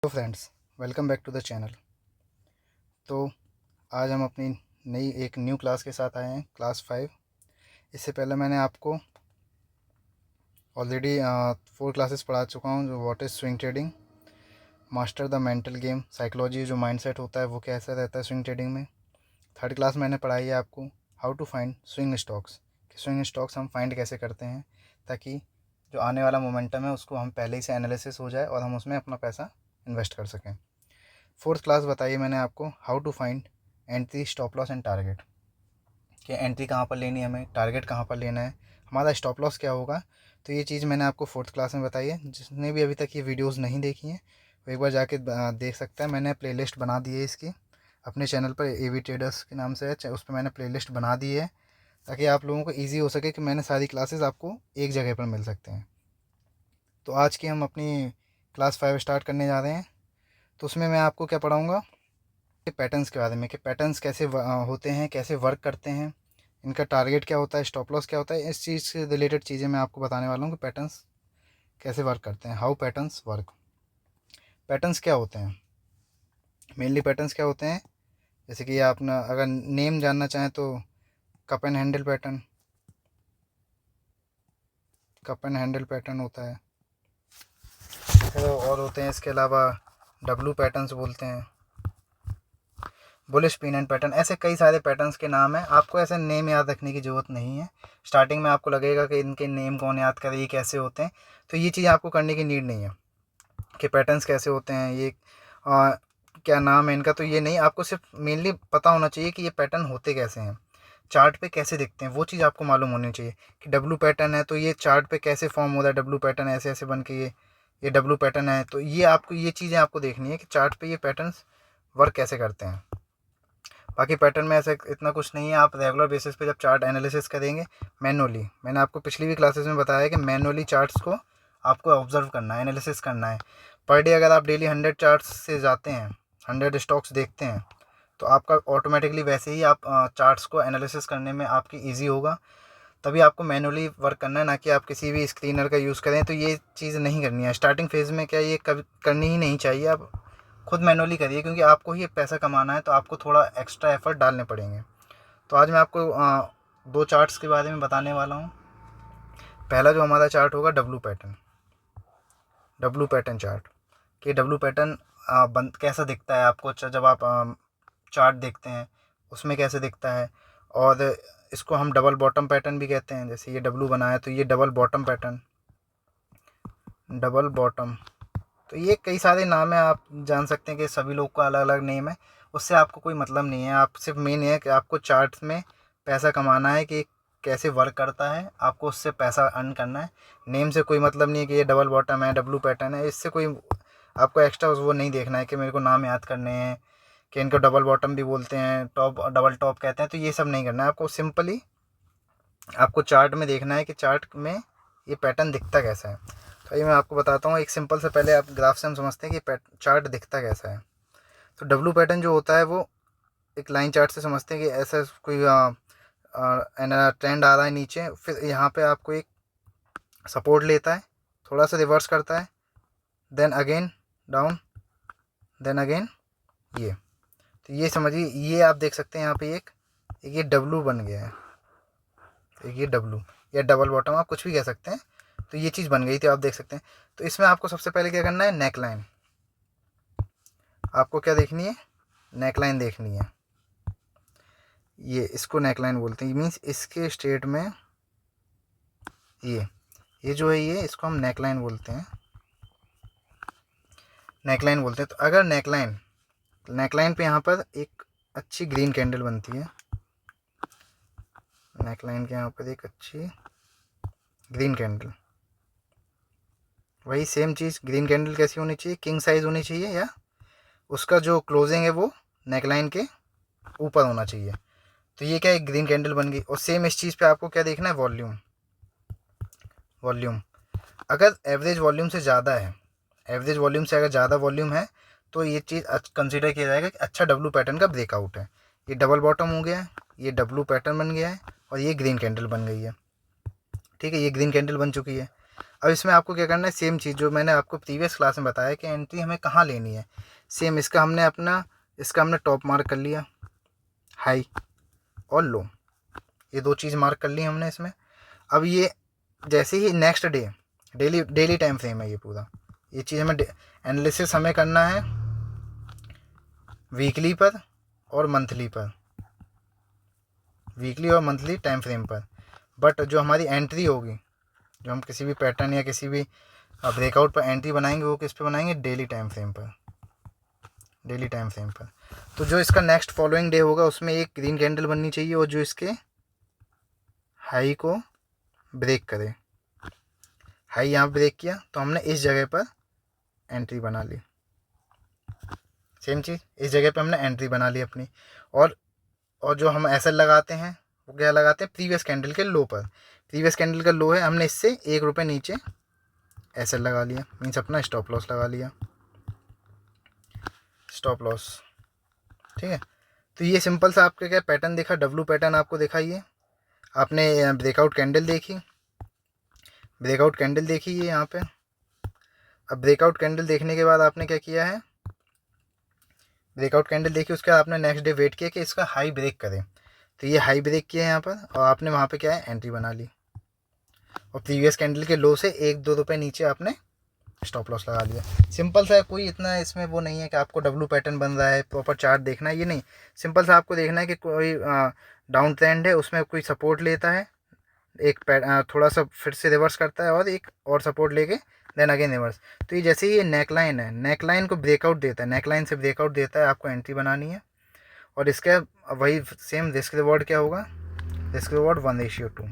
तो friends, welcome back to the channel. तो आज हम अपनी एक न्यू क्लास के साथ आए हैं, क्लास 5। इससे पहले मैंने आपको ऑलरेडी 4 क्लासेस पढ़ा चुका हूं, जो what is swing trading, master the mental game, psychology, जो माइंडसेट होता है वो कैसा रहता है स्विंग ट्रेडिंग में। थर्ड क्लास मैंने पढ़ाई है आपको how to find swing stocks, कि स्विंग स्टॉक्स हम फाइंड कैसे करते हैं ताकि जो आने वाला मोमेंटम है उसको हम पहले ही से एनालिसिस हो जाए और हम उसमें अपना पैसा इन्वेस्ट कर सकें। फोर्थ क्लास बताइए मैंने आपको how to find entry, stop loss and target, कि एंट्री कहाँ पर लेनी है हमें, टारगेट कहाँ पर लेना है, हमारा स्टॉप लॉस क्या होगा। तो ये चीज़ मैंने आपको फोर्थ क्लास में बताई है। जिसने भी अभी तक ये वीडियोस नहीं देखी हैं वो एक बार जाके देख सकता है। मैंने प्लेलिस्ट बना दी है इसकी अपने चैनल पर, एवी ट्रेडर्स के नाम से है, उस पर मैंने प्लेलिस्ट बना दी है ताकि आप लोगों को ईजी हो सके कि मैंने सारी क्लासेस आपको एक जगह पर मिल सकते हैं। तो आज की हम अपनी क्लास 5 स्टार्ट करने जा रहे हैं। तो उसमें मैं आपको क्या पढ़ाऊँगा, पैटर्न्स के बारे में, कि पैटर्न्स कैसे होते हैं, कैसे वर्क करते हैं, इनका टारगेट क्या होता है, स्टॉप लॉस क्या होता है। इस चीज़ से रिलेटेड चीज़ें मैं आपको बताने वाला हूँ कि पैटर्न्स कैसे वर्क करते हैं, हाउ पैटर्न्स वर्क। पैटर्न्स क्या होते हैं, मेनली पैटर्न्स क्या होते हैं, जैसे कि आप ना अगर नेम जानना चाहें तो cup and handle pattern, cup and handle pattern होता है। फिर और होते हैं इसके अलावा डब्लू पैटर्न्स बोलते हैं, बुलिश पिन एंड पैटर्न, ऐसे कई सारे पैटर्न्स के नाम हैं। आपको ऐसे नेम याद रखने की ज़रूरत नहीं है। स्टार्टिंग में आपको लगेगा कि इनके नेम कौन याद करे, ये कैसे होते हैं, तो ये चीज़ आपको करने की नीड नहीं है कि पैटर्न्स कैसे होते हैं, ये क्या नाम है इनका। तो ये नहीं, आपको सिर्फ मेनली पता होना चाहिए कि ये पैटर्न होते कैसे हैं, चार्ट पे कैसे दिखते हैं, वो चीज़ आपको मालूम होनी चाहिए। कि डब्लू पैटर्न है तो ये चार्ट पे कैसे फॉर्म होता है, डब्लू पैटर्न ऐसे ऐसे बन के ये डब्लू पैटर्न है। तो ये आपको ये चीज़ें आपको देखनी है कि चार्ट पे ये पैटर्न्स वर्क कैसे करते हैं। बाकी पैटर्न में ऐसे इतना कुछ नहीं है। आप रेगुलर बेसिस पे जब चार्ट एनालिसिस करेंगे मैनुअली, मैंने आपको पिछली भी क्लासेस में बताया कि मैनुअली चार्ट्स को आपको ऑब्जर्व करना है, एनालिसिस करना है। पर डे अगर आप डेली 100 चार्ट्स से जाते हैं, 100 स्टॉक्स देखते हैं, तो आपका ऑटोमेटिकली वैसे ही आप चार्ट्स को एनालिसिस करने में आपकी ईजी होगा। तभी आपको मैनुअली वर्क करना है, ना कि आप किसी भी स्क्रीनर का यूज़ करें। तो ये चीज़ नहीं करनी है स्टार्टिंग फेज़ में, क्या ये कभी करनी ही नहीं चाहिए। आप खुद मैनुअली करिए, क्योंकि आपको ही पैसा कमाना है तो आपको थोड़ा एक्स्ट्रा एफर्ट डालने पड़ेंगे। तो आज मैं आपको 2 चार्ट्स के बारे में बताने वाला हूँ। पहला जो हमारा चार्ट होगा W pattern, W pattern chart. कि डब्लू पैटर्न कैसा दिखता है आपको, जब आप चार्ट देखते हैं उसमें कैसे दिखता है। और इसको हम डबल बॉटम पैटर्न भी कहते हैं। जैसे ये डब्लू बना है तो ये double bottom pattern, double bottom. तो ये कई सारे नाम हैं, आप जान सकते हैं कि सभी लोग का अलग अलग नेम है। उससे आपको कोई मतलब नहीं है। आप सिर्फ मेन है कि आपको चार्ट्स में पैसा कमाना है, कि कैसे वर्क करता है, आपको उससे पैसा अर्न करना है। नेम से कोई मतलब नहीं है कि ये डबल बॉटम है, डब्लू पैटर्न है, इससे कोई आपको एक्स्ट्रा वो नहीं देखना है कि मेरे को नाम याद करने हैं, कि इनको डबल बॉटम भी बोलते हैं, टॉप डबल टॉप कहते हैं। तो ये सब नहीं करना है आपको। सिंपली आपको चार्ट में देखना है कि चार्ट में ये पैटर्न दिखता कैसा है। तो ये मैं आपको बताता हूँ। एक सिंपल से पहले आप ग्राफ से हम समझते हैं कि चार्ट दिखता कैसा है। तो डब्लू पैटर्न जो होता है वो एक लाइन चार्ट से समझते हैं कि ऐसा कोई ट्रेंड आ रहा है नीचे, फिर यहाँ पे आपको एक सपोर्ट लेता है, थोड़ा सा रिवर्स करता है, then again down, then again ये। तो ये समझिए, ये आप देख सकते हैं यहाँ पे एक ये डब्लू बन गया है, एक ये डब्लू या डबल बॉटम, आप कुछ भी कह सकते हैं। तो ये चीज़ बन गई थी, आप देख सकते हैं। तो इसमें आपको सबसे पहले क्या करना है, नेक लाइन। आपको क्या देखनी है, नेक लाइन देखनी है। ये इसको नेक लाइन बोलते हैं, मीन्स इसके स्ट्रेट में ये जो है ये, इसको हम नेक लाइन बोलते हैं, नेक लाइन बोलते हैं। तो अगर नेक लाइन पे यहाँ पर एक अच्छी ग्रीन कैंडल बनती है, नेक लाइन के यहाँ पर एक अच्छी ग्रीन कैंडल, वही सेम चीज़, ग्रीन कैंडल कैसी होनी चाहिए, किंग साइज होनी चाहिए, या उसका जो क्लोजिंग है वो नेकलाइन के ऊपर होना चाहिए। तो ये क्या, एक ग्रीन कैंडल बन गई। और सेम इस चीज़ पे आपको क्या देखना है, वॉल्यूम। वॉल्यूम अगर एवरेज वॉल्यूम से ज़्यादा है, एवरेज वॉल्यूम से अगर ज़्यादा वॉल्यूम है, तो ये चीज़ कंसिडर किया जाएगा कि अच्छा डब्लू पैटर्न का ब्रेकआउट है। ये डबल बॉटम हो गया है, ये डब्लू पैटर्न बन गया है, और ये ग्रीन कैंडल बन गई है। ठीक है, ये ग्रीन कैंडल बन चुकी है। अब इसमें आपको क्या करना है, सेम चीज़ जो मैंने आपको प्रीवियस क्लास में बताया कि एंट्री हमें कहाँ लेनी है, सेम इसका हमने टॉप मार्क कर लिया, हाई और लो, ये 2 चीज़ मार्क कर ली हमने इसमें। अब ये जैसे ही next day, daily time frame है ये पूरा, ये चीज़ हमें एनालिसिस हमें करना है वीकली पर और मंथली पर, वीकली और मंथली टाइम फ्रेम पर। बट जो हमारी एंट्री होगी, जो हम किसी भी पैटर्न या किसी भी ब्रेकआउट पर एंट्री बनाएंगे, वो किस पे बनाएंगे, डेली टाइम फ्रेम पर, डेली टाइम फ्रेम पर। तो जो इसका नेक्स्ट फॉलोइंग डे होगा उसमें एक ग्रीन कैंडल बननी चाहिए और जो इसके हाई को ब्रेक करे, हाई यहाँ ब्रेक किया तो हमने इस जगह पर एंट्री बना ली, सेम चीज़ इस जगह पे हमने एंट्री बना ली अपनी। और जो हम एसएल लगाते हैं वो क्या लगाते हैं, प्रीवियस कैंडल के लो पर, प्रीवियस कैंडल का लो है, हमने इससे 1 रुपये नीचे एसएल लगा लिया, मीन्स अपना स्टॉप लॉस लगा लिया, स्टॉप लॉस। ठीक है, तो ये सिंपल सा आपका क्या पैटर्न देखा, डब्लू पैटर्न आपको देखा, ये आपने ब्रेकआउट कैंडल देखी, ब्रेकआउट कैंडल देखी ये यहाँ पे। अब ब्रेकआउट कैंडल देखने के बाद आपने क्या किया है, ब्रेकआउट कैंडल देखी, उसके बाद आपने नेक्स्ट डे वेट किया कि इसका हाई ब्रेक करे, तो ये हाई ब्रेक किया है यहाँ पर और आपने वहाँ पे क्या है, एंट्री बना ली और प्रीवियस कैंडल के लो से 1-2 रुपये नीचे आपने स्टॉप लॉस लगा लिया। सिंपल सा है, कोई इतना इसमें वो नहीं है कि आपको डब्लू पैटर्न बन रहा है, प्रॉपर चार्ट देखना है, ये नहीं। सिंपल सा आपको देखना है कि कोई डाउन ट्रेंड है, उसमें कोई सपोर्ट लेता है, एक थोड़ा सा फिर से रिवर्स करता है और एक और सपोर्ट लेके देन अगेन रिवर्स। तो ये जैसे ही ये नेकलाइन है, नेकलाइन को ब्रेकआउट देता है, नेकलाइन से ब्रेकआउट देता है, आपको एंट्री बनानी है। और इसका वही सेम रिस्क रिवॉर्ड क्या होगा, रिस्क रिवॉर्ड 1:2,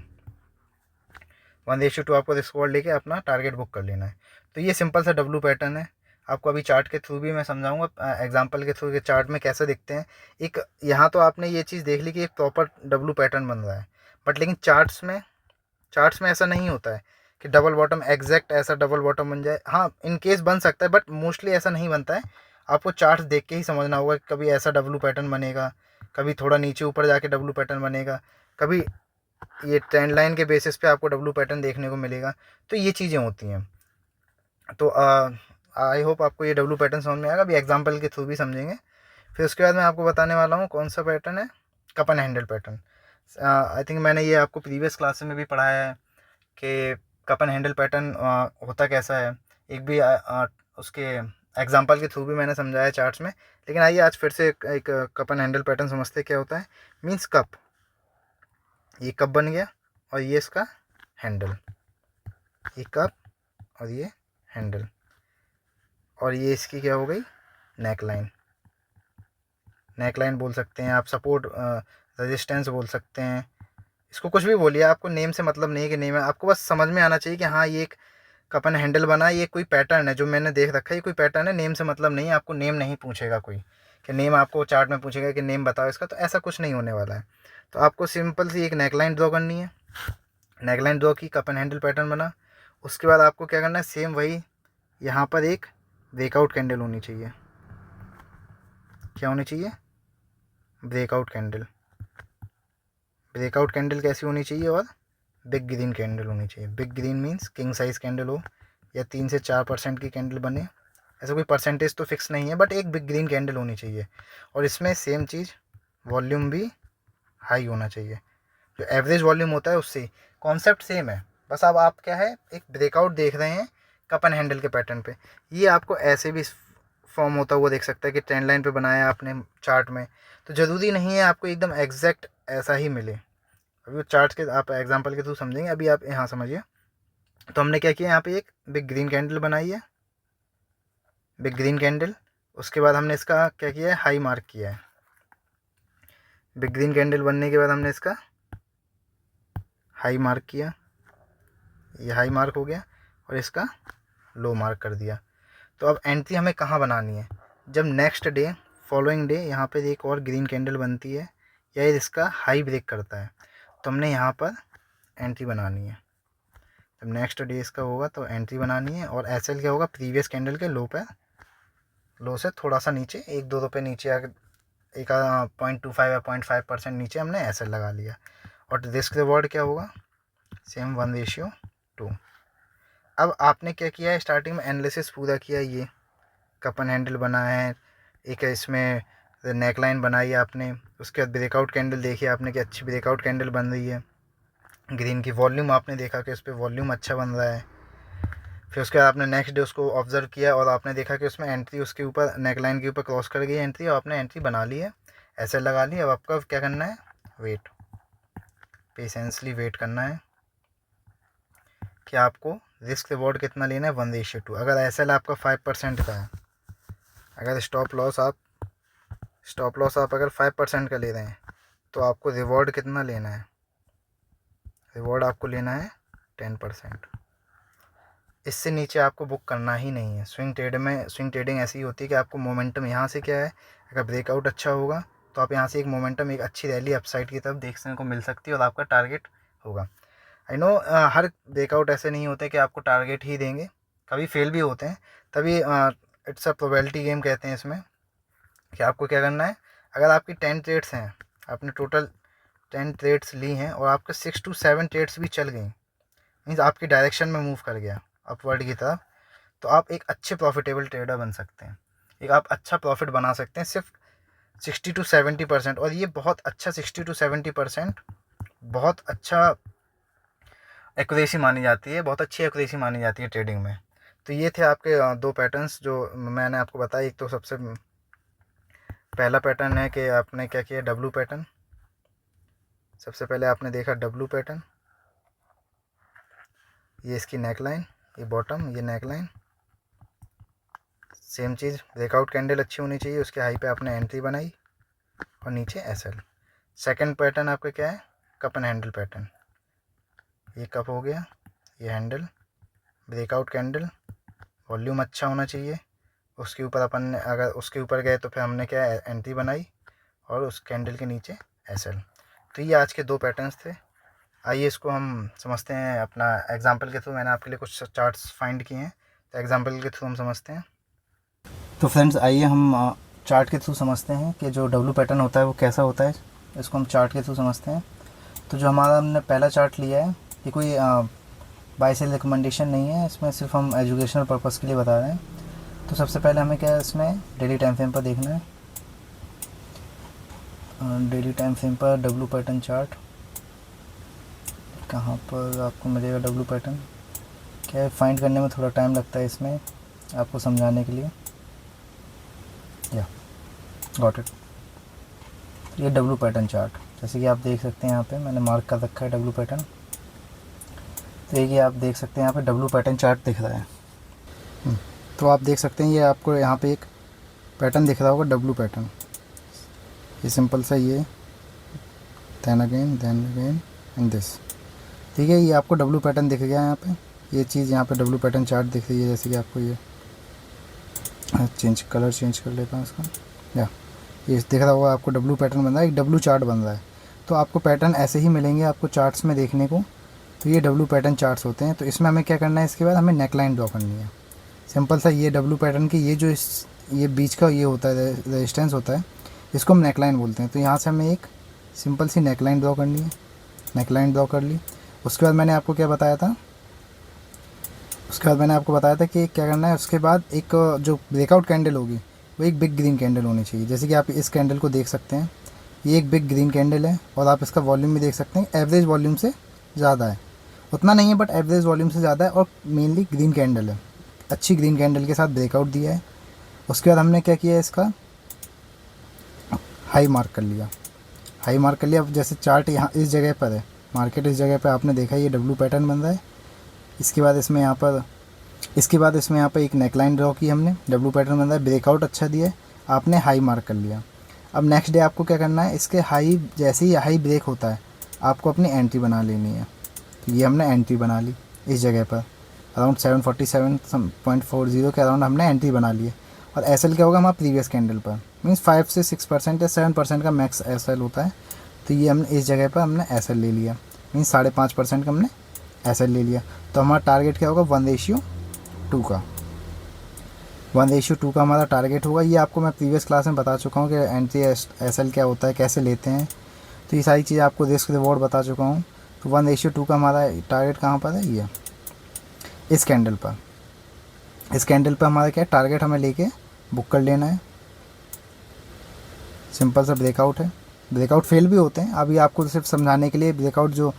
1:2 आपको रिस्क रिवॉर्ड लेके अपना टारगेट बुक कर लेना है। तो ये सिंपल सा डब्लू पैटर्न है, आपको अभी चार्ट के थ्रू भी मैं समझाऊंगा, एग्जांपल के थ्रू के चार्ट में कैसे दिखते हैं। एक यहाँ तो आपने ये चीज़ देख ली कि एक प्रॉपर डब्लू पैटर्न बन रहा है, बट लेकिन चार्ट्स में ऐसा नहीं होता है कि डबल बॉटम एग्जैक्ट ऐसा डबल बॉटम बन जाए। हाँ, इन केस बन सकता है, बट मोस्टली ऐसा नहीं बनता है। आपको चार्ट्स देख के ही समझना होगा कि कभी ऐसा डब्लू पैटर्न बनेगा, कभी थोड़ा नीचे ऊपर जाके डब्लू पैटर्न बनेगा, कभी ये ट्रेंड लाइन के बेसिस पे आपको डब्लू पैटर्न देखने को मिलेगा। तो ये चीज़ें होती हैं। तो आई होप आपको ये डब्लू पैटर्न समझ में आएगा, अभी एग्जांपल के थ्रू भी समझेंगे। फिर उसके बाद मैं आपको बताने वाला हूँ कौन सा पैटर्न है, cup and handle pattern. I think मैंने ये आपको प्रीवियस क्लास में भी पढ़ाया है कि कप एंड हैंडल पैटर्न होता कैसा है, एक भी उसके एग्जांपल के थ्रू भी मैंने समझाया चार्ट्स में। लेकिन आइए आज फिर से एक कप एंड हैंडल पैटर्न समझते क्या होता है। मीन्स कप, ये कप बन गया और ये इसका हैंडल, ये कप और ये हैंडल, और ये इसकी क्या हो गई, नेकलाइन। नेकलाइन बोल सकते हैं आप, सपोर्ट रेजिस्टेंस बोल सकते हैं, इसको कुछ भी बोलिए, आपको नेम से मतलब नहीं है कि नेम है, आपको बस समझ में आना चाहिए कि हाँ ये एक कप एंड हैंडल बना, ये कोई पैटर्न है जो मैंने देख रखा है, ये कोई पैटर्न है, नेम से मतलब नहीं है। आपको नेम नहीं पूछेगा कोई कि नेम, आपको चार्ट में पूछेगा कि नेम बताओ इसका, तो ऐसा कुछ नहीं होने वाला है। तो आपको सिंपल सी एक नेकलाइन ड्रॉ करनी है, नेकलाइन ड्रॉ की, कप एंड हैंडल पैटर्न बना। उसके बाद आपको क्या करना है, सेम वही यहाँ पर एक ब्रेकआउट कैंडल होनी चाहिए। क्या होनी चाहिए, ब्रेकआउट कैंडल। ब्रेकआउट कैंडल कैसी होनी चाहिए, और बिग ग्रीन कैंडल होनी चाहिए। Big green means king size candle हो या 3 से 4% की कैंडल बने, ऐसा कोई परसेंटेज तो फिक्स नहीं है, बट एक बिग ग्रीन कैंडल होनी चाहिए। और इसमें सेम चीज़ वॉल्यूम भी हाई होना चाहिए, जो एवरेज वॉल्यूम होता है उससे। कॉन्सेप्ट सेम है, बस अब आप क्या है, एक ब्रेकआउट देख रहे हैं कप एंड हैंडल के पैटर्न पे। ये आपको ऐसे भी फॉर्म होता हुआ देख सकता है कि ट्रेंड लाइन पे बनाया आपने चार्ट में, तो ज़रूरी नहीं है आपको एकदम एग्जैक्ट ऐसा ही मिले। अभी वो चार्ट के आप एग्जांपल के थ्रू समझेंगे, अभी आप यहाँ समझिए। तो हमने क्या किया, यहाँ पे एक बिग ग्रीन कैंडल बनाई है, बिग ग्रीन कैंडल। उसके बाद हमने इसका क्या किया है, हाई मार्क किया है। बिग ग्रीन कैंडल बनने के बाद हमने इसका हाई मार्क किया, ये हाई मार्क हो गया, और इसका लो मार्क कर दिया। तो अब एंट्री हमें कहाँ बनानी है, जब नेक्स्ट डे, फॉलोइंग डे यहाँ पे एक और ग्रीन कैंडल बनती है या इसका हाई ब्रेक करता है, तो हमने यहाँ पर एंट्री बनानी है। जब नेक्स्ट डे इसका होगा तो एंट्री बनानी है, और एसएल क्या होगा, प्रीवियस कैंडल के लो पर, लो से थोड़ा सा नीचे, 1-2 रुपये नीचे आकर एक 0.25 या 0.5% नीचे हमने एसएल लगा लिया। और रिस्क रिवॉर्ड क्या होगा, सेम 1:2। अब आपने क्या किया है, स्टार्टिंग में एनालिसिस पूरा किया, ये कप एंड हैंडल बना है, एक इसमें नेक लाइन बनाई आपने, उसके बाद ब्रेकआउट कैंडल देखी आपने कि अच्छी ब्रेकआउट कैंडल बन रही है। ग्रीन की वॉल्यूम आपने देखा कि उस पर वॉल्यूम अच्छा बन रहा है। फिर उसके बाद आपने नेक्स्ट डे उसको ऑब्जर्व किया और आपने देखा कि उसमें एंट्री उसके ऊपर नेक लाइन के ऊपर क्रॉस कर गई एंट्री, और आपने एंट्री बना ली है, ऐसे लगा ली। अब आपका क्या करना है, वेट, पेशेंसली वेट करना है कि आपको रिस्क रिवॉर्ड कितना लेना है, 1:2। अगर एसएल आपका 5% का है, अगर स्टॉप लॉस आप अगर 5% का ले रहे हैं, तो आपको रिवॉर्ड कितना लेना है, रिवॉर्ड आपको लेना है 10%। इससे नीचे आपको बुक करना ही नहीं है। स्विंग ट्रेडिंग ऐसी होती है कि आपको मोमेंटम यहाँ से क्या है, अगर ब्रेकआउट अच्छा होगा तो आप यहाँ से एक मोमेंटम, एक अच्छी रैली अपसाइड की तरफ देखने को मिल सकती है और आपका टारगेट होगा। आई नो हर ब्रेकआउट ऐसे नहीं होते कि आपको टारगेट ही देंगे, कभी फेल भी होते हैं, तभी इट्स अ प्रोबेबिलिटी गेम कहते हैं इसमें, कि आपको क्या करना है, अगर आपकी 10 ट्रेड्स हैं, आपने टोटल 10 ट्रेड्स ली हैं और आपके 6 to 7 ट्रेड्स भी चल गई, मीन्स आपकी डायरेक्शन में मूव कर गया अपवर्ड की तरफ, तो आप एक अच्छे प्रॉफिटेबल ट्रेडर बन सकते हैं, एक आप अच्छा प्रॉफिट बना सकते हैं सिर्फ 60 to 70%। और ये बहुत अच्छा 60 to 70% बहुत अच्छा एक्यूरेसी मानी जाती है, बहुत अच्छी एक्यूरेसी मानी जाती है ट्रेडिंग में। तो ये थे आपके दो पैटर्न्स जो मैंने आपको बताया। एक तो सबसे पहला पैटर्न है कि आपने क्या किया, डब्लू पैटर्न। सबसे पहले आपने देखा डब्लू पैटर्न, ये इसकी नेक लाइन, ये बॉटम, ये नेक लाइन, सेम चीज़, ब्रेकआउट कैंडल अच्छी होनी चाहिए, उसके हाई पे आपने एंट्री बनाई और नीचे एसएल। सेकंड पैटर्न आपका क्या है, कप एंड हैंडल पैटर्न। ये कप हो गया, ये हैंडल, ब्रेकआउट कैंडल, वॉल्यूम अच्छा होना चाहिए, उसके ऊपर अपन ने अगर उसके ऊपर गए तो फिर हमने क्या एंट्री बनाई और उस कैंडल के नीचे एसएल। तो ये आज के दो पैटर्न्स थे। आइए इसको हम समझते हैं अपना एग्जांपल के थ्रू। मैंने आपके लिए कुछ चार्ट्स फाइंड किए हैं, तो एग्जांपल के थ्रू हम समझते हैं। तो फ्रेंड्स आइए हम चार्ट के थ्रू समझते हैं कि जो डब्लू पैटर्न होता है वो कैसा होता है, इसको हम चार्ट के थ्रू समझते हैं। तो जो हमारा हमने पहला चार्ट लिया है, ये कोई बाय सेल रिकमेंडेशन नहीं है, इसमें सिर्फ हम एजुकेशनल पर्पज़ के लिए बता रहे हैं। तो सबसे पहले हमें क्या है, इसमें डेली टाइम फ्रेम पर देखना है। डेली टाइम फ्रेम पर डब्लू पैटर्न चार्ट, कहाँ पर आपको मिलेगा डब्लू पैटर्न, क्या है फाइंड करने में थोड़ा टाइम लगता है इसमें आपको समझाने के लिए। या गॉट इट, ये डब्लू पैटर्न चार्ट, जैसे कि आप देख सकते हैं यहाँ पे मैंने मार्क कर रखा है डब्लू पैटर्न। तो ये आप देख सकते हैं यहाँ पे डब्लू पैटर्न चार्ट दिख रहा है। तो आप देख सकते हैं ये आपको यहाँ पे एक पैटर्न दिख रहा होगा डब्लू पैटर्न, ये सिंपल सा, ये देन अगेन एंड दिस, ठीक है। ये आपको डब्लू पैटर्न दिख गया है यहाँ पे, ये चीज़ यहाँ पे डब्लू पैटर्न चार्ट दिख रही है। जैसे कि आपको ये कलर चेंज कर लेता हूँ इसका, या ये दिख रहा होगा आपको डब्लू पैटर्न बन रहा है, एक डब्लू चार्ट बन रहा है। तो आपको पैटर्न ऐसे ही मिलेंगे आपको चार्ट्स में देखने को, तो ये डब्लू पैटर्न चार्ट्स होते हैं। तो इसमें हमें क्या करना है, इसके बाद हमें नेक लाइन ड्रॉ करनी है, सिंपल सा। ये डब्लू पैटर्न की ये जो ये बीच का ये होता है रेजिस्टेंस होता है, इसको हम नेक लाइन बोलते हैं। तो यहाँ से हमें एक सिंपल सी नेक लाइन ड्रॉ करनी है, नेक लाइन ड्रॉ कर ली। उसके बाद मैंने आपको क्या बताया था, उसके बाद मैंने आपको बताया था कि क्या करना है। उसके बाद एक जो ब्रेकआउट कैंडल होगी वो एक बिग ग्रीन कैंडल होनी चाहिए। जैसे कि आप इस कैंडल को देख सकते हैं, ये एक बिग ग्रीन कैंडल है और आप इसका वॉल्यूम भी देख सकते हैं, एवरेज वॉल्यूम से ज़्यादा है, उतना नहीं है बट एवरेज वॉल्यूम से ज़्यादा है, और मेनली ग्रीन कैंडल है, अच्छी ग्रीन कैंडल के साथ ब्रेकआउट दिया है। उसके बाद हमने क्या किया है, इसका हाई मार्क कर लिया, हाई मार्क कर लिया। अब जैसे चार्ट यहाँ इस जगह पर है, मार्केट इस जगह पर आपने देखा ये डब्लू पैटर्न बन रहा है। इसके बाद इसमें यहाँ पर एक नेकलाइन ड्रॉ की हमने, डब्लू पैटर्न बन रहा है, ब्रेकआउट अच्छा दिया है, आपने हाई मार्क कर लिया। अब नेक्स्ट डे आपको क्या करना है, इसके हाई जैसे ही हाई ब्रेक होता है आपको अपनी एंट्री बना लेनी है। तो ये हमने एंट्री बना ली इस जगह पर, अराउंड 747.40 के अराउंड हमने एंट्री बना ली है। और एसएल क्या होगा हमारा प्रीवियस कैंडल पर, मीन्स 5 से 6% या 7% का मैक्स एसएल होता है। तो ये हमने इस जगह पर हमने एसएल ले लिया, मीन्स 5.5% का हमने एसएल ले लिया। तो हमारा टारगेट क्या होगा, 1:2 का, 1:2 का हमारा टारगेट होगा। ये आपको मैं प्रीवियस क्लास में बता चुका हूँ कि एंट्री एसएल क्या होता है, कैसे लेते हैं। तो ये सारी चीज़ें आपको रिस्क रिवॉर्ड बता चुका हूँ। तो 1:2 का हमारा टारगेट कहाँ पर है, ये इस कैंडल पर, इस कैंडल पर हमारा क्या है, टारगेट हमें लेके बुक कर लेना है। सिंपल सा ब्रेकआउट है। ब्रेकआउट फेल भी होते हैं, अभी आपको सिर्फ समझाने के लिए ब्रेकआउट जो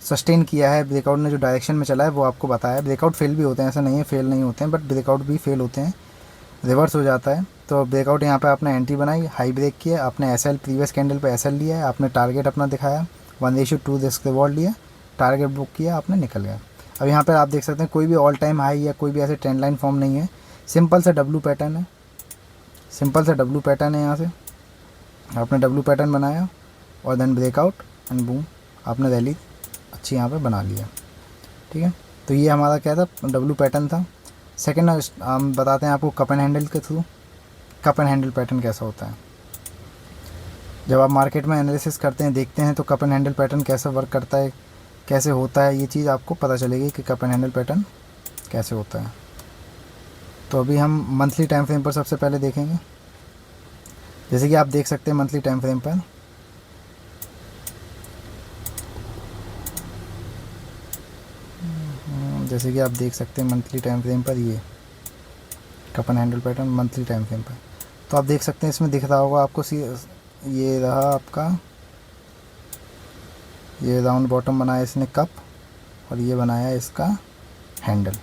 सस्टेन किया है, ब्रेकआउट ने जो डायरेक्शन में चला है वो आपको बताया है। ब्रेकआउट फेल भी होते हैं, ऐसा नहीं है फेल नहीं होते हैं, बट ब्रेकआउट भी फेल होते हैं, रिवर्स हो जाता है। तो ब्रेकआउट यहाँ पे आपने एंट्री बनाई, हाई ब्रेक किया, आपने एसएल प्रीवियस कैंडल पे एसएल लिया है, आपने टारगेट अपना दिखाया, 1:2 रिस्क रिवॉर्ड लिया, टारगेट बुक किया, आपने निकल गया। अब यहाँ पर आप देख सकते हैं कोई भी ऑल टाइम हाई या कोई भी ऐसे ट्रेंड लाइन फॉर्म नहीं है, सिंपल सा डब्लू पैटर्न है, सिंपल सा डब्लू पैटर्न है। यहाँ से आपने डब्लू पैटर्न बनाया और देन ब्रेकआउट एंड बूम, आपने रैली अच्छी यहाँ पे बना लिया। ठीक है, तो ये हमारा क्या था, डब्लू पैटर्न था। सेकंड हम बताते हैं आपको कप एंड हैंडल के through, cup and handle pattern कैसा होता है। जब आप मार्केट में एनालिसिस करते हैं, देखते हैं, तो कप एंड हैंडल पैटर्न कैसे वर्क करता है, कैसे होता है, ये चीज़ आपको पता चलेगी कि कप एंड हैंडल पैटर्न कैसे होता है। तो अभी हम मंथली टाइम फ्रेम पर सबसे पहले देखेंगे। जैसे कि आप देख सकते हैं मंथली टाइम फ्रेम पर जैसे कि आप देख सकते हैं मंथली टाइम फ्रेम पर ये cup and handle pattern monthly time frame पर, तो आप देख सकते हैं इसमें दिख रहा होगा आपको, ये रहा आपका, ये राउंड बॉटम बनाया इसने कप, और ये बनाया इसका हैंडल,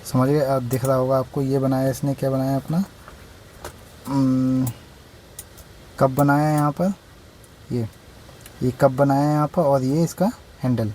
समझ गए आप, दिख रहा होगा आपको, ये बनाया इसने, क्या बनाया अपना कप बनाया यहाँ पर, ये कप बनाया यहाँ पर, और ये इसका हैंडल।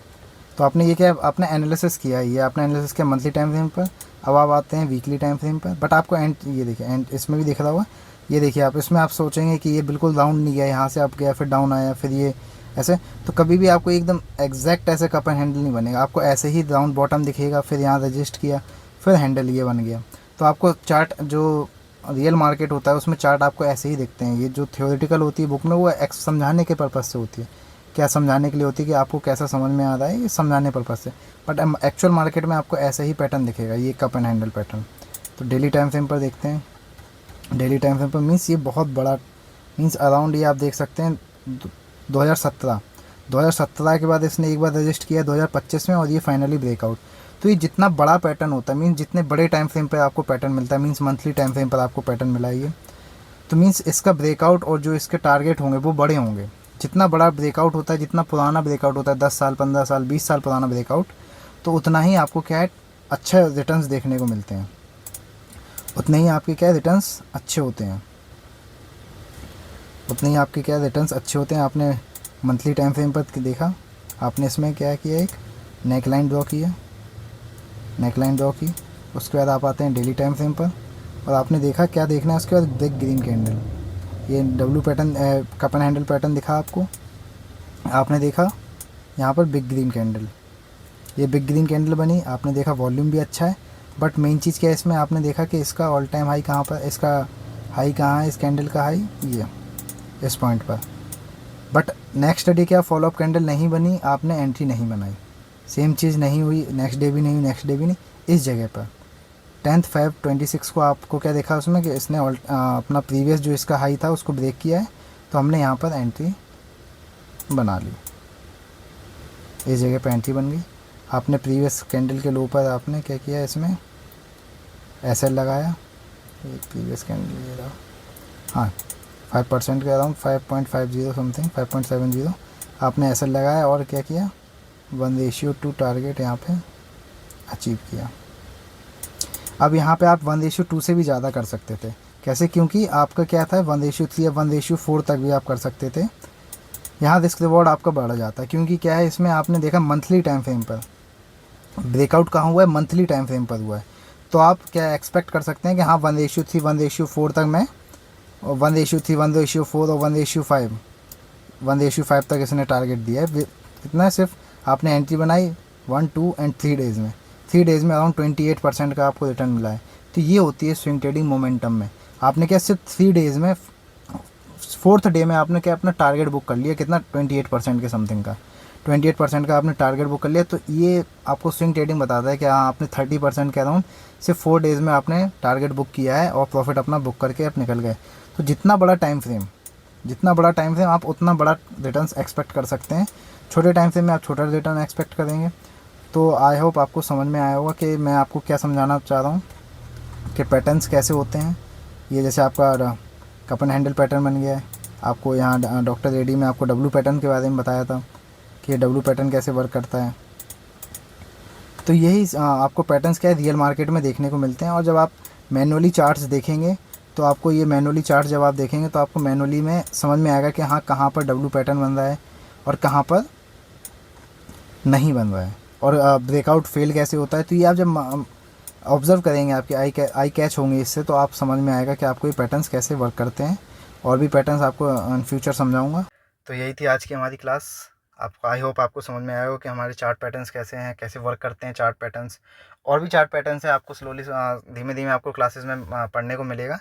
तो आपने ये क्या, आपने एनालिसिस किया, ये आपने एनालिसिस किया मंथली टाइम फ्रेम पर। अब आप आते हैं वीकली टाइम फ्रेम पर, बट आपको एंड, ये देखिए एंड इसमें भी दिख रहा होगा, ये देखिए आप, इसमें आप सोचेंगे कि ये बिल्कुल राउंड नहीं गया, यहाँ से आप गया फिर डाउन आया फिर ये ऐसे, तो कभी भी आपको एकदम एग्जैक्ट ऐसे कप एंड हैंडल नहीं बनेगा, आपको ऐसे ही राउंड बॉटम दिखेगा, फिर यहाँ रजिस्ट किया, फिर हैंडल ये बन गया। तो आपको चार्ट जो रियल मार्केट होता है उसमें चार्ट आपको ऐसे ही दिखते हैं। ये जो थ्योरेटिकल होती है बुक में, वो समझाने के पर्पज़ से होती है, क्या समझाने के लिए होती है कि आपको कैसा समझ में आ रहा है, ये समझाने पर्पज़ से, बट एक्चुअल मार्केट में आपको ऐसे ही पैटर्न दिखेगा, ये कप एंड हैंडल पैटर्न। तो डेली टाइम फ्रेम पर देखते हैं। डेली टाइम फ्रेम पर मीन्स ये बहुत बड़ा, मीन्स अराउंड ये आप देख सकते हैं 2017 के बाद इसने एक बार रजिस्ट किया 2025 में, और ये फाइनली ब्रेकआउट। तो ये जितना बड़ा पैटर्न होता है, मीन्स जितने बड़े टाइम फ्रेम पर आपको पैटर्न मिलता है, मीन्स मंथली टाइम फ्रेम पर आपको पैटर्न मिला है ये, तो मीन्स इसका ब्रेकआउट और जो इसके टारगेट होंगे वो बड़े होंगे। जितना बड़ा ब्रेकआउट होता है, जितना पुराना ब्रेकआउट होता है, 10 साल 15 साल 20 साल पुराना ब्रेकआउट, तो उतना ही आपको क्या है, अच्छे रिटर्न्स देखने को मिलते हैं, उतने ही आपके क्या रिटर्न्स अच्छे होते हैं, उतने ही आपके क्या रिटर्न्स अच्छे होते हैं। आपने मंथली टाइम फ्रेम पर देखा, आपने इसमें क्या किया, एक नेक लाइन ड्रॉ किया, नेक लाइन ड्रॉ की, उसके बाद आप आते हैं डेली टाइम फ्रेम पर, और आपने देखा क्या देखना है, उसके बाद बिग ग्रीन कैंडल, ये W pattern cup and handle pattern दिखा आपको, आपने देखा यहाँ पर बिग ग्रीन कैंडल, ये बिग ग्रीन कैंडल बनी, आपने देखा वॉल्यूम भी अच्छा है, बट मेन चीज़ क्या है इसमें, आपने देखा कि इसका ऑल टाइम हाई कहाँ पर, इसका हाई कहाँ है, इस कैंडल का हाई ये इस पॉइंट पर, बट नेक्स्ट डे क्या फॉलोअप कैंडल नहीं बनी, आपने एंट्री नहीं बनाई, सेम चीज़ नहीं हुई, नेक्स्ट डे भी नहीं, नेक्स्ट डे भी नहीं, इस जगह पर 10 Feb 26 को आपको क्या देखा उसमें कि इसने अपना प्रीवियस जो इसका हाई था उसको ब्रेक किया है, तो हमने यहाँ पर एंट्री बना ली, इस जगह पर एंट्री बन गई। आपने प्रीवियस कैंडल के लो पर आपने क्या किया, इसमें एसएल लगाया, प्रीवियस कैंडल ये रहा, हाँ 5% के अराउंड 5.50 समथिंग 5.70 आपने एसएल लगाया, और क्या किया, 1:2 टारगेट यहाँ पे अचीव किया। अब यहाँ पे आप 1:2 से भी ज़्यादा कर सकते थे, कैसे, क्योंकि आपका क्या था 1:3 या 1:4 तक भी आप कर सकते थे। यहाँ रिस्क रिवॉर्ड आपका बढ़ जाता है, क्योंकि क्या है इसमें आपने देखा मंथली टाइम फ्रेम पर ब्रेकआउट कहाँ हुआ है, मंथली टाइम फ्रेम पर हुआ है, तो आप क्या एक्सपेक्ट कर सकते हैं कि हाँ 1:3 1:4 तक मैं, 1:3 1:4 और 1:5 तक इसने टारगेट दिया है। इतना सिर्फ आपने एंट्री बनाई 1 2 एंड 3 डेज़ में, 3 डेज़ में अराउंड 28% का आपको रिटर्न मिला है। तो ये होती है स्विंग ट्रेडिंग मोमेंटम में। आपने क्या सिर्फ 3 डेज़ में, 4th डे में आपने क्या अपना टारगेट बुक कर लिया, कितना 28% के समथिंग का, 28% का आपने टारगेट बुक कर लिया। तो ये आपको स्विंग ट्रेडिंग बताता है कि हाँ आपने 30% के अराउंड सिर्फ 4 डेज़ में आपने टारगेट बुक किया है और प्रॉफिट अपना बुक करके आप निकल गए। तो जितना बड़ा टाइम फ्रेम आप उतना बड़ा रिटर्न्स एक्सपेक्ट कर सकते हैं। छोटे टाइम फ्रेम में आप छोटा रिटर्न एक्सपेक्ट करेंगे, तो आई होप आपको समझ में आया होगा कि मैं आपको क्या समझाना चाह रहा हूँ कि पैटर्न्स कैसे होते हैं। ये जैसे आपका कप एंड हैंडल पैटर्न बन गया है। आपको यहाँ डॉक्टर रेड्डी में आपको डब्लू पैटर्न के बारे में बताया था कि ये डब्लू पैटर्न कैसे वर्क करता है। तो यही आपको पैटर्न्स क्या है रियल मार्केट में देखने को मिलते हैं। और जब आप मैनुअली चार्ट्स देखेंगे तो आपको ये मैनुअली चार्ट जब आप देखेंगे तो आपको मैनुअली में समझ में आएगा कि हाँ कहाँ पर डब्लू पैटर्न बन रहा है और कहाँ पर नहीं बन रहा है, और ब्रेकआउट फेल कैसे होता है। तो ये आप जब ऑब्ज़र्व करेंगे, आपके आई कैच होंगे इससे, तो आप समझ में आएगा कि आपको ये पैटर्न्स कैसे वर्क करते हैं। और भी पैटर्न्स आपको इन फ्यूचर समझाऊंगा। तो यही थी आज की हमारी क्लास। आपको आई होप आपको समझ में आया हो कि हमारे चार्ट पैटर्न्स कैसे हैं, कैसे वर्क करते हैं चार्ट पैटर्न्स। और भी चार्ट पैटर्न्स हैं, आपको स्लोली धीमे धीमे आपको क्लासेस में पढ़ने को मिलेगा।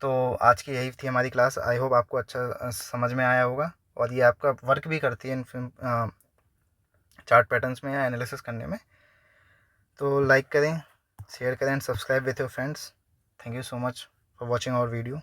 तो आज की यही थी हमारी क्लास। आई होप आपको अच्छा समझ में आया होगा, और ये आपका वर्क भी करती है इन चार्ट पैटर्न्स में या एनालिसिस करने में। तो लाइक करें, शेयर करें and subscribe with your friends. Thank you so much for watching our video.